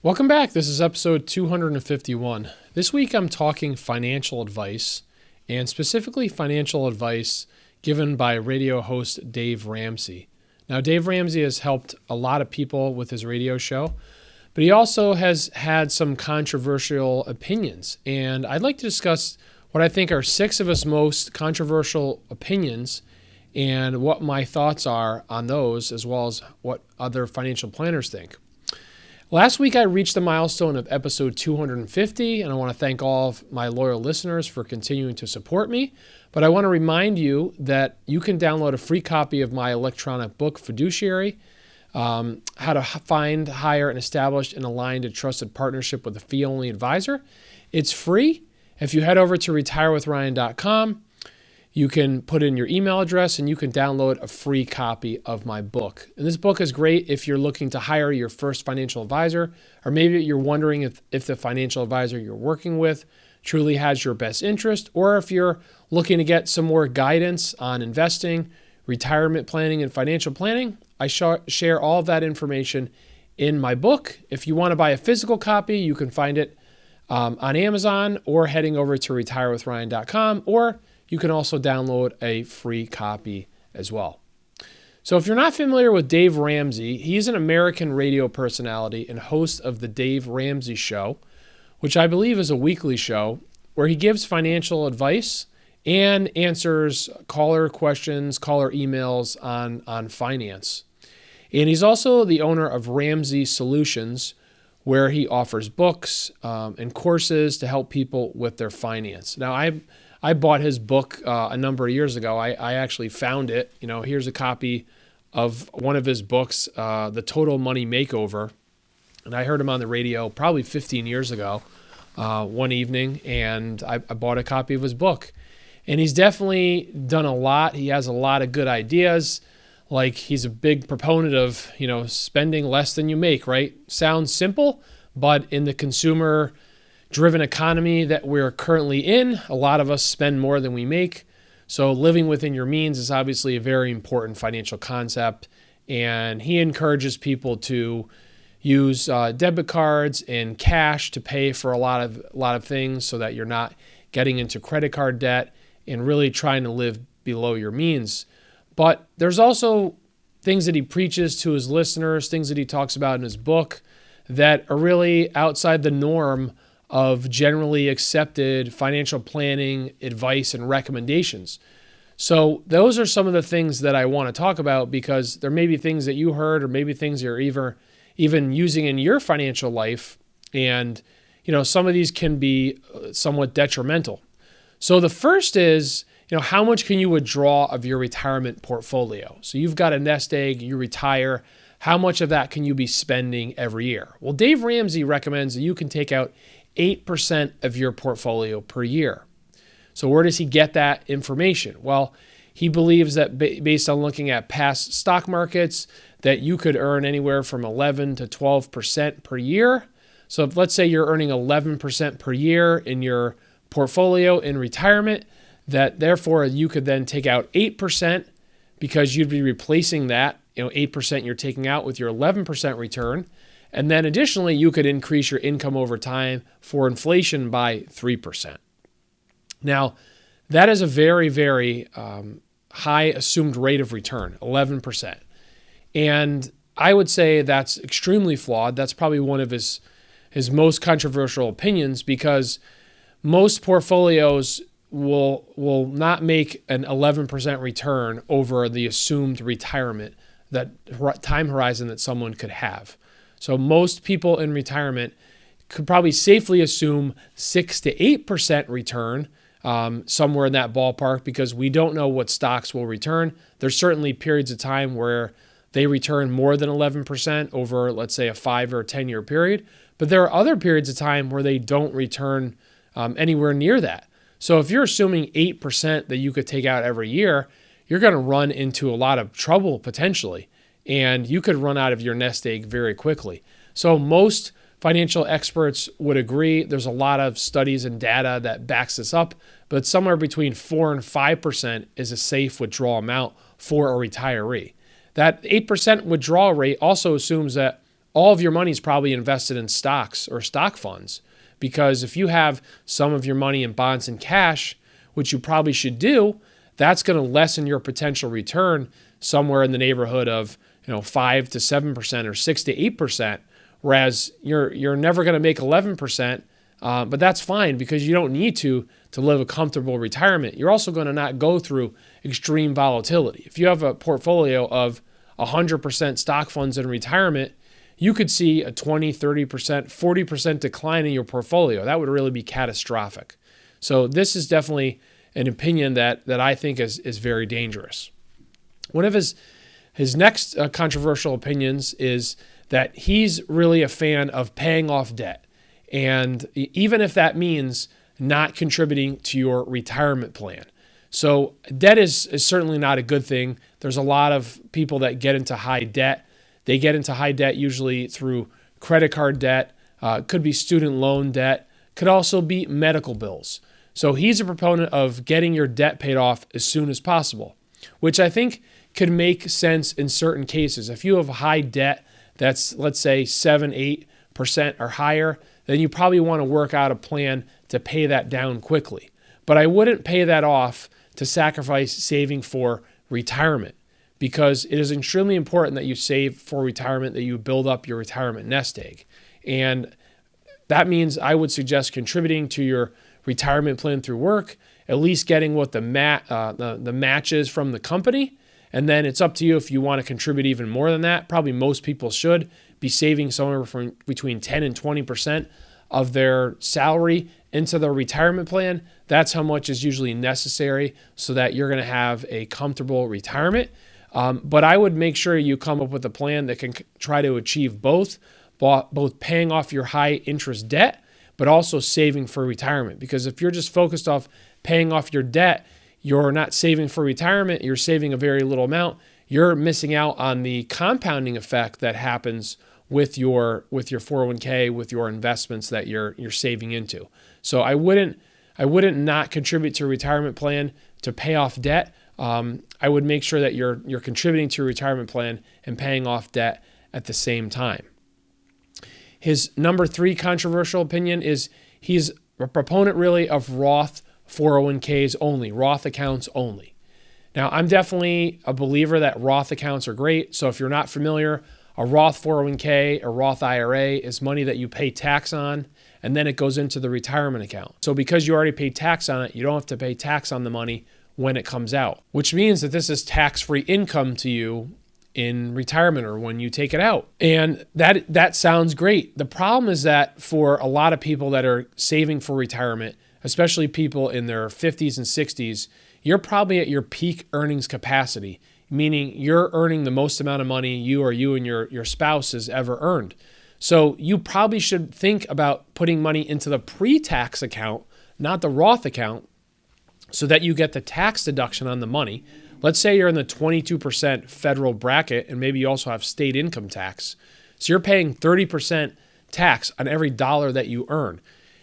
Welcome back. This is episode 251. This week I'm talking financial advice, and specifically financial advice given by radio host Dave Ramsey. Now, Dave Ramsey has helped a lot of people with his radio show, but he also has had some controversial opinions. And I'd like to discuss what I think are 6 of his most controversial opinions and what my thoughts are on those, as well as what other financial planners think. Last week, I reached the milestone of episode 250, and I want to thank all of my loyal listeners for continuing to support me. But I want to remind you that you can download a free copy of my electronic book, Fiduciary, How to Find, Hire, and Establish an Aligned and Trusted Partnership with a Fee-Only Advisor. It's free. If you head over to retirewithryan.com, you can put in your email address and you can download a free copy of my book. And this book is great if you're looking to hire your first financial advisor, or maybe you're wondering if the financial advisor you're working with truly has your best interest, or if you're looking to get some more guidance on investing, retirement planning, and financial planning. I share all of that information in my book. If you want to buy a physical copy, you can find it on Amazon or heading over to retirewithryan.com, or you can also download a free copy as well. So if you're not familiar with Dave Ramsey, he's an American radio personality and host of the Dave Ramsey Show, which I believe is a weekly show where he gives financial advice and answers caller questions, caller emails on finance. And he's also the owner of Ramsey Solutions, where he offers books and courses to help people with their finance. Now, I bought his book a number of years ago. I actually found it. Here's a copy of one of his books, The Total Money Makeover. And I heard him on the radio probably 15 years ago one evening, and I bought a copy of his book. And he's definitely done a lot. He has a lot of good ideas. Like, he's a big proponent of, spending less than you make, right? Sounds simple, but in the consumer-driven economy that we're currently in, a lot of us spend more than we make. So living within your means is obviously a very important financial concept. And he encourages people to use debit cards and cash to pay for a lot of things, so that you're not getting into credit card debt and really trying to live below your means. But there's also things that he preaches to his listeners, things that he talks about in his book that are really outside the norm of generally accepted financial planning advice and recommendations. So those are some of the things that I want to talk about, because there may be things that you heard, or maybe things you're even using in your financial life. And, some of these can be somewhat detrimental. So the first is, how much can you withdraw of your retirement portfolio? So you've got a nest egg, you retire. How much of that can you be spending every year? Well, Dave Ramsey recommends that you can take out 8% of your portfolio per year. So where does he get that information? Well, he believes that based on looking at past stock markets, that you could earn anywhere from 11 to 12% per year. So if, let's say you're earning 11% per year in your portfolio in retirement, that therefore you could then take out 8%, because you'd be replacing that 8% you're taking out with your 11% return. And then additionally, you could increase your income over time for inflation by 3%. Now, that is a very, very high assumed rate of return, 11%. And I would say that's extremely flawed. That's probably one of his most controversial opinions, because most portfolios will not make an 11% return over the assumed retirement, that time horizon that someone could have. So most people in retirement could probably safely assume 6 to 8% return, somewhere in that ballpark, because we don't know what stocks will return. There's certainly periods of time where they return more than 11% over, let's say, a 5 or 10-year period. But there are other periods of time where they don't return anywhere near that. So if you're assuming 8% that you could take out every year, you're going to run into a lot of trouble potentially, and you could run out of your nest egg very quickly. So most financial experts would agree. There's a lot of studies and data that backs this up, but somewhere between 4 and 5% is a safe withdrawal amount for a retiree. That 8% withdrawal rate also assumes that all of your money is probably invested in stocks or stock funds. Because if you have some of your money in bonds and cash, which you probably should do, that's going to lessen your potential return somewhere in the neighborhood of 5 to 7% or 6 to 8%, whereas you're never going to make 11%, but that's fine because you don't need to live a comfortable retirement. You're also going to not go through extreme volatility. If you have a portfolio of 100% stock funds in retirement, you could see a 20, 30%, 40% decline in your portfolio. That would really be catastrophic. So this is definitely an opinion that I think is very dangerous. One of his next controversial opinions is that he's really a fan of paying off debt. And even if that means not contributing to your retirement plan. So debt is certainly not a good thing. There's a lot of people that get into high debt. They get into high debt usually through credit card debt, could be student loan debt, could also be medical bills. So he's a proponent of getting your debt paid off as soon as possible, which I think could make sense in certain cases. If you have high debt that's, let's say, 7, 8% or higher, then you probably want to work out a plan to pay that down quickly. But I wouldn't pay that off to sacrifice saving for retirement, because it is extremely important that you save for retirement, that you build up your retirement nest egg. And that means I would suggest contributing to your retirement plan through work, at least getting what the match is from the company. And then it's up to you if you want to contribute even more than that. Probably most people should be saving somewhere from between 10 and 20% of their salary into their retirement plan. That's how much is usually necessary so that you're going to have a comfortable retirement. But I would make sure you come up with a plan that can try to achieve both paying off your high interest debt, but also saving for retirement. Because if you're just focused off paying off your debt, you're not saving for retirement, you're saving a very little amount, you're missing out on the compounding effect that happens with your 401k, with your investments that you're saving into. So I wouldn't not contribute to a retirement plan to pay off debt. I would make sure that you're contributing to your retirement plan and paying off debt at the same time. His number 3 controversial opinion is he's a proponent really of Roth 401ks only, Roth accounts only. Now, I'm definitely a believer that Roth accounts are great. So if you're not familiar, a Roth 401k, a Roth IRA is money that you pay tax on, and then it goes into the retirement account. So because you already paid tax on it, you don't have to pay tax on the money when it comes out, which means that this is tax-free income to you in retirement or when you take it out. And that sounds great. The problem is that for a lot of people that are saving for retirement, especially people in their 50s and 60s, you're probably at your peak earnings capacity, meaning you're earning the most amount of money you and your spouse has ever earned. So you probably should think about putting money into the pre-tax account, not the Roth account, so that you get the tax deduction on the money. Let's say you're in the 22% federal bracket and maybe you also have state income tax. So you're paying 30% tax on every dollar that you earn.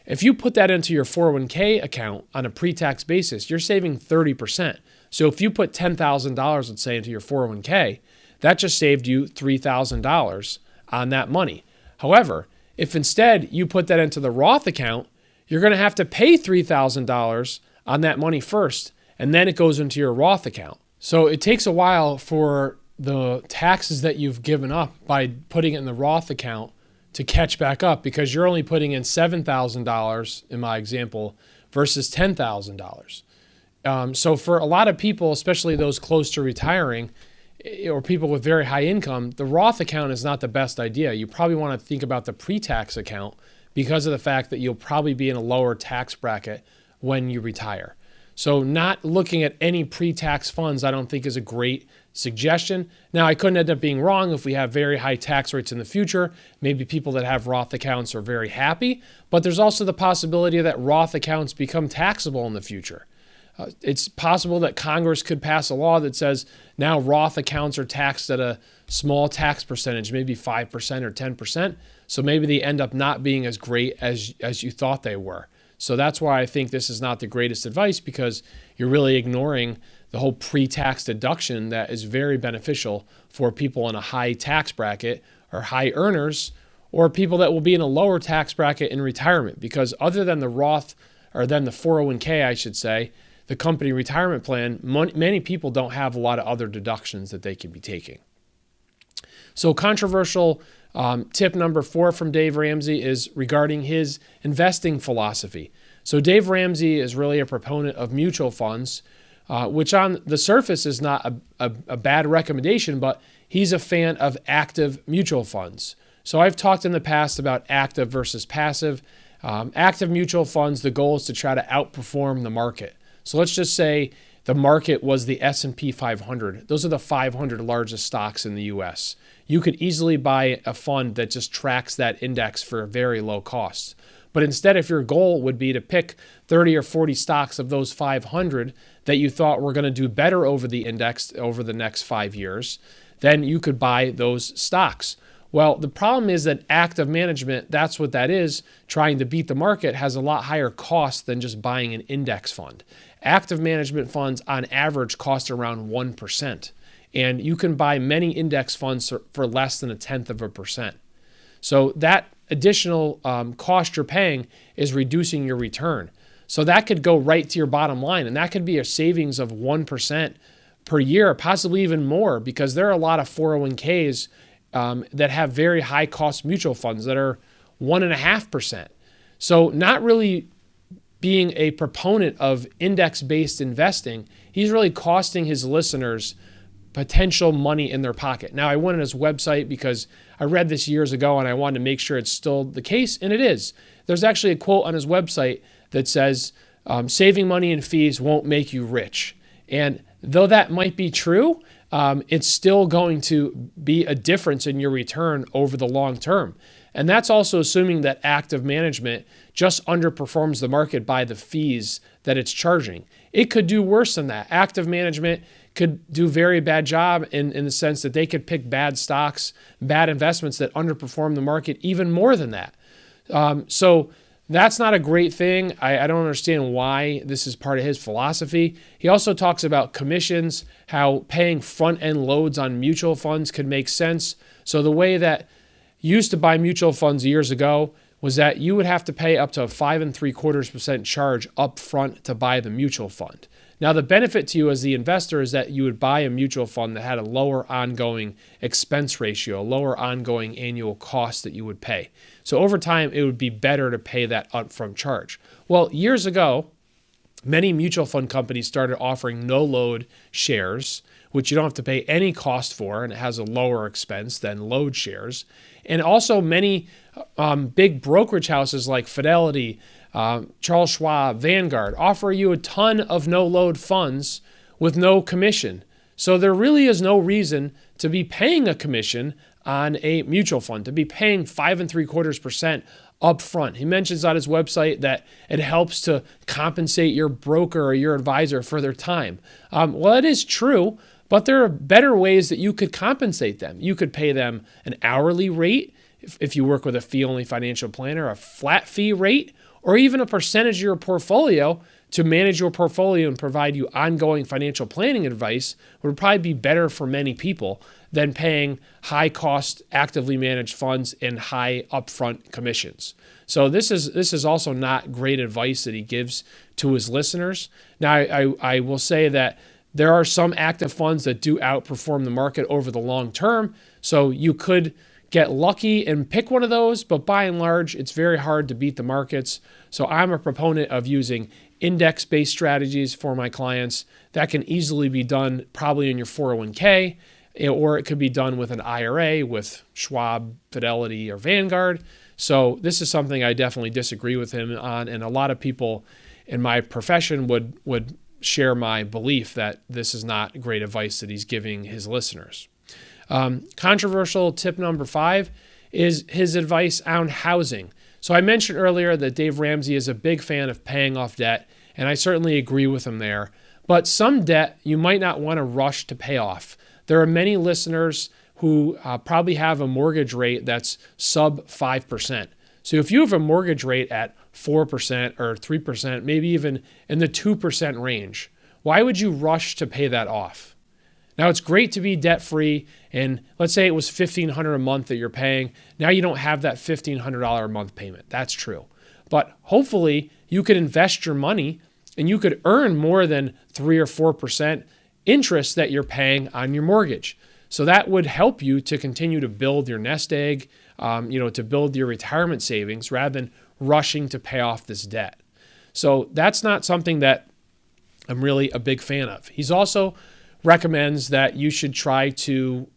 If you put that into your 401k account on a pre-tax basis, you're saving 30%. So if you put $10,000, let's say, into your 401k, that just saved you $3,000 on that money. However, if instead you put that into the Roth account, you're going to have to pay $3,000 on that money first, and then it goes into your Roth account. So it takes a while for the taxes that you've given up by putting it in the Roth account to catch back up, because you're only putting in $7,000 in my example versus $10,000. So for a lot of people, especially those close to retiring or people with very high income, the Roth account is not the best idea. You probably want to think about the pre-tax account because of the fact that you'll probably be in a lower tax bracket when you retire. So not looking at any pre-tax funds, I don't think is a great suggestion. Now, I couldn't end up being wrong if we have very high tax rates in the future. Maybe people that have Roth accounts are very happy, but there's also the possibility that Roth accounts become taxable in the future. It's possible that Congress could pass a law that says now Roth accounts are taxed at a small tax percentage, maybe 5% or 10%. So maybe they end up not being as great as you thought they were. So that's why I think this is not the greatest advice, because you're really ignoring the whole pre-tax deduction that is very beneficial for people in a high tax bracket or high earners, or people that will be in a lower tax bracket in retirement, because other than the Roth, or than the 401k, I should say, the company retirement plan, many people don't have a lot of other deductions that they can be taking. So controversial tip number 4 from Dave Ramsey is regarding his investing philosophy. So Dave Ramsey is really a proponent of mutual funds, which on the surface is not a bad recommendation, but he's a fan of active mutual funds. So I've talked in the past about active versus passive. Active mutual funds, the goal is to try to outperform the market. So let's just say the market was the S&P 500. Those are the 500 largest stocks in the US. You could easily buy a fund that just tracks that index for a very low cost. But instead, if your goal would be to pick 30 or 40 stocks of those 500 that you thought were going to do better over the index over the next 5 years, then you could buy those stocks. Well, the problem is that active management, that's what that is, trying to beat the market, has a lot higher cost than just buying an index fund. Active management funds on average cost around 1%, and you can buy many index funds for less than 0.1%. So that additional cost you're paying is reducing your return. So that could go right to your bottom line, and that could be a savings of 1% per year, possibly even more, because there are a lot of 401ks that have very high cost mutual funds that are 1.5%. So not really being a proponent of index-based investing, he's really costing his listeners potential money in their pocket. Now, I went on his website because I read this years ago and I wanted to make sure it's still the case, and it is. There's actually a quote on his website that says, saving money in fees won't make you rich. And though that might be true, it's still going to be a difference in your return over the long term. And that's also assuming that active management just underperforms the market by the fees that it's charging. It could do worse than that. Active management could do a very bad job in the sense that they could pick bad stocks, bad investments that underperform the market even more than that. So that's not a great thing. I don't understand why this is part of his philosophy. He also talks about commissions, how paying front-end loads on mutual funds could make sense. So the way that you used to buy mutual funds years ago was that you would have to pay up to a 5.75% charge up front to buy the mutual fund. Now, the benefit to you as the investor is that you would buy a mutual fund that had a lower ongoing expense ratio, a lower ongoing annual cost that you would pay. So over time, it would be better to pay that upfront charge. Well, years ago, many mutual fund companies started offering no-load shares, which you don't have to pay any cost for, and it has a lower expense than load shares. And also many big brokerage houses like Fidelity, Charles Schwab, Vanguard offer you a ton of no-load funds with no commission. So there really is no reason to be paying a commission on a mutual fund, to be paying 5.75% up front. He mentions on his website that it helps to compensate your broker or your advisor for their time. Well, it is true, but there are better ways that you could compensate them. You could pay them an hourly rate if you work with a fee-only financial planner, a flat fee rate, or even a percentage of your portfolio to manage your portfolio and provide you ongoing financial planning advice would probably be better for many people than paying high-cost, actively managed funds and high upfront commissions. So this is also not great advice that he gives to his listeners. Now, I will say that there are some active funds that do outperform the market over the long term, so you could get lucky and pick one of those, but by and large, it's very hard to beat the markets. So I'm a proponent of using index-based strategies for my clients. That can easily be done probably in your 401k, or it could be done with an IRA with Schwab, Fidelity, or Vanguard. So this is something I definitely disagree with him on, and a lot of people in my profession would share my belief that this is not great advice that he's giving his listeners. Controversial tip number 5 is his advice on housing. So I mentioned earlier that Dave Ramsey is a big fan of paying off debt, and I certainly agree with him there. But some debt you might not want to rush to pay off. There are many listeners who probably have a mortgage rate that's sub 5%. So if you have a mortgage rate at 4% or 3%, maybe even in the 2% range, why would you rush to pay that off? Now, it's great to be debt-free, and let's say it was $1,500 a month that you're paying. Now you don't have that $1,500 a month payment. That's true. But hopefully you could invest your money and you could earn more than 3 or 4% interest that you're paying on your mortgage. So that would help you to continue to build your nest egg, to build your retirement savings rather than rushing to pay off this debt. So that's not something that I'm really a big fan of. He's also recommends that you should try to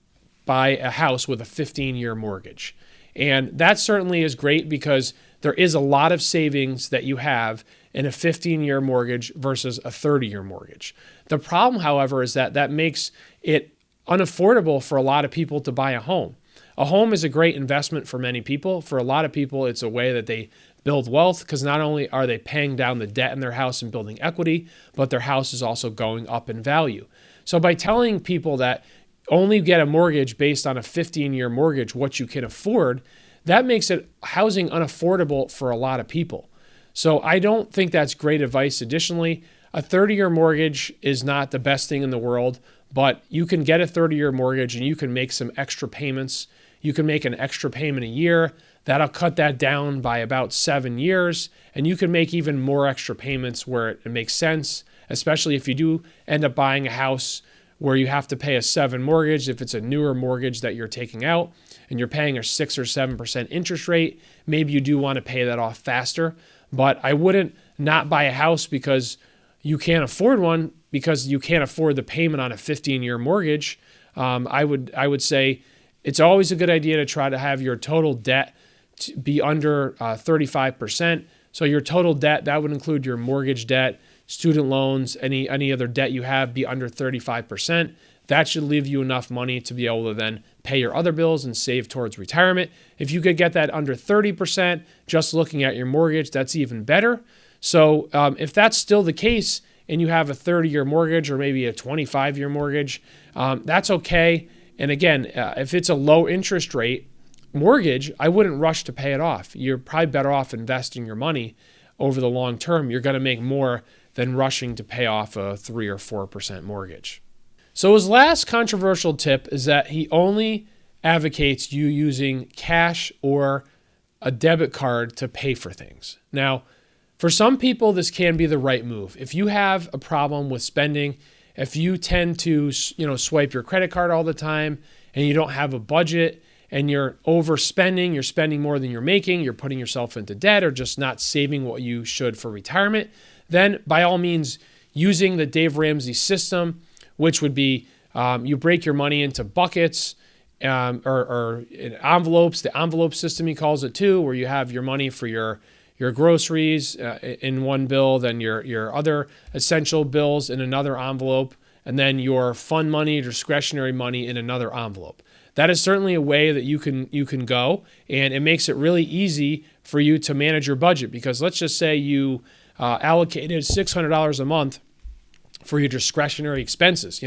buy a house with a 15-year mortgage. And that certainly is great because there is a lot of savings that you have in a 15-year mortgage versus a 30-year mortgage. The problem, however, is that makes it unaffordable for a lot of people to buy a home. A home is a great investment for many people. For a lot of people, it's a way that they build wealth because not only are they paying down the debt in their house and building equity, but their house is also going up in value. So by telling people that only get a mortgage based on a 15-year mortgage, what you can afford, that makes housing unaffordable for a lot of people. So I don't think that's great advice. Additionally, a 30-year mortgage is not the best thing in the world, but you can get a 30-year mortgage and you can make some extra payments. You can make an extra payment a year. That'll cut that down by about 7 years, and you can make even more extra payments where it makes sense, especially if you do end up buying a house where you have to pay a 7 mortgage. If it's a newer mortgage that you're taking out and you're paying a 6 or 7% interest rate, maybe you do want to pay that off faster. But I wouldn't not buy a house because you can't afford one, because you can't afford the payment on a 15-year mortgage. I would say it's always a good idea to try to have your total debt to be under 35%. So your total debt, that would include your mortgage debt, student loans, any other debt you have, be under 35%. That should leave you enough money to be able to then pay your other bills and save towards retirement. If you could get that under 30%, just looking at your mortgage, that's even better. So if that's still the case and you have a 30-year mortgage or maybe a 25-year mortgage, that's okay. And again, if it's a low interest rate mortgage, I wouldn't rush to pay it off. You're probably better off investing your money over the long term. You're going to make more than rushing to pay off a 3 or 4% mortgage. So his last controversial tip is that he only advocates you using cash or a debit card to pay for things. Now, for some people, this can be the right move. If you have a problem with spending, if you tend to, swipe your credit card all the time and you don't have a budget and you're overspending, you're spending more than you're making, you're putting yourself into debt or just not saving what you should for retirement, then by all means, using the Dave Ramsey system, which would be you break your money into buckets or envelopes. The envelope system, he calls it too, where you have your money for your groceries in one bill, then your other essential bills in another envelope, and then your fun money, discretionary money in another envelope. That is certainly a way that you can go, and it makes it really easy for you to manage your budget, because let's just say you allocated $600 a month for your discretionary expenses,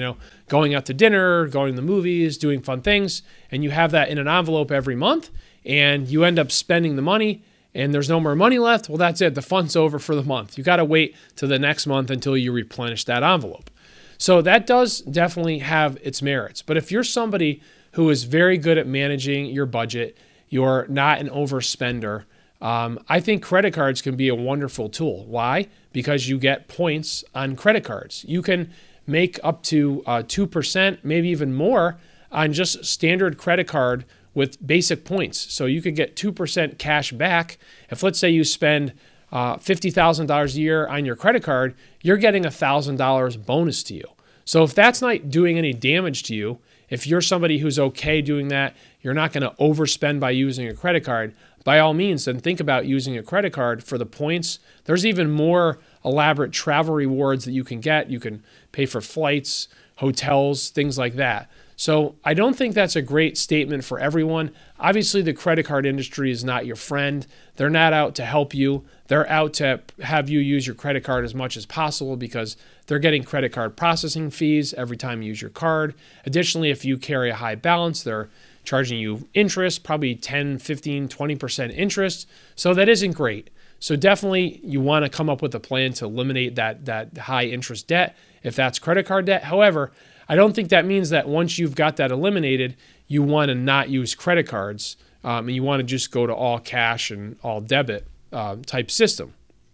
going out to dinner, going to the movies, doing fun things, and you have that in an envelope every month, and you end up spending the money, and there's no more money left. Well, that's it. The fun's over for the month. You got to wait to the next month until you replenish that envelope. So that does definitely have its merits. But if you're somebody who is very good at managing your budget, you're not an overspender, I think credit cards can be a wonderful tool. Why? Because you get points on credit cards. You can make up to 2%, maybe even more, on just standard credit card with basic points. So you could get 2% cash back. If, let's say, you spend $50,000 a year on your credit card, you're getting $1,000 bonus to you. So if that's not doing any damage to you, if you're somebody who's okay doing that, you're not going to overspend by using a credit card, by all means, then think about using a credit card for the points. There's even more elaborate travel rewards that you can get. You can pay for flights, hotels, things like that. So I don't think that's a great statement for everyone. Obviously, the credit card industry is not your friend. They're not out to help you. They're out to have you use your credit card as much as possible because they're getting credit card processing fees every time you use your card. Additionally, if you carry a high balance, they're charging you interest, probably 10, 15, 20% interest. So that isn't great. So definitely you want to come up with a plan to eliminate that high interest debt if that's credit card debt. However, I don't think that means that once you've got that eliminated, you want to not use credit cards and you want to just go to all cash and all debit type system.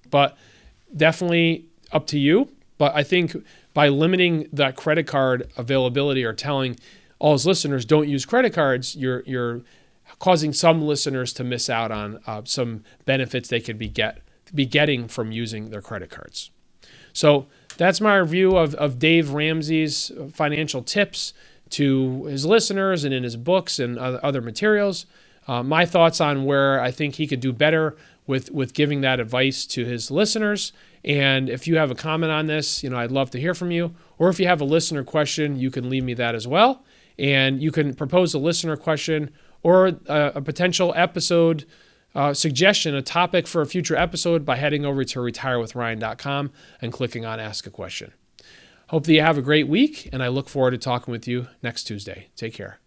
But definitely up to you. But I think by limiting that credit card availability or telling all his listeners don't use credit cards, you're causing some listeners to miss out on some benefits they could be getting from using their credit cards. So that's my review of Dave Ramsey's financial tips to his listeners and in his books and other materials. My thoughts on where I think he could do better with giving that advice to his listeners. And if you have a comment on this, I'd love to hear from you. Or if you have a listener question, you can leave me that as well. And you can propose a listener question or a potential episode suggestion, a topic for a future episode by heading over to retirewithryan.com and clicking on Ask a Question. Hope that you have a great week, and I look forward to talking with you next Tuesday. Take care.